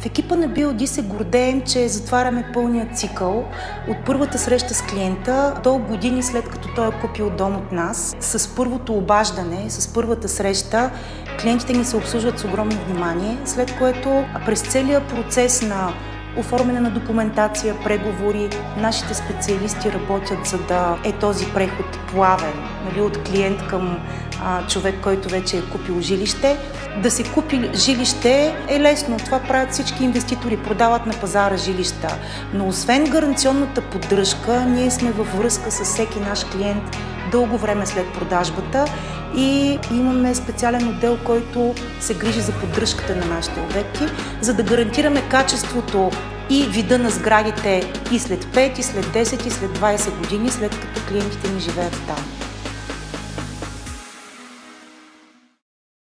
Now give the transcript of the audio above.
В екипа на BLD се гордеем, че затваряме пълния цикъл от първата среща с клиента до години след като той е купил дом от нас. С първото обаждане, с първата среща, клиентите ни се обслужват с огромно внимание, след което през целия процес на оформяне на документация, преговори, нашите специалисти работят, за да е този преход плавен, от клиент към човек, който вече е купил жилище. Да се купи жилище е лесно, това правят всички инвеститори, продават на пазара жилища. Но освен гаранционната поддръжка, ние сме във връзка с всеки наш клиент дълго време след продажбата и имаме специален отдел, който се грижи за поддръжката на нашите обекти, за да гарантираме качеството и вида на сградите и след 5, и след 10, и след 20 години, след като клиентите ни живеят там.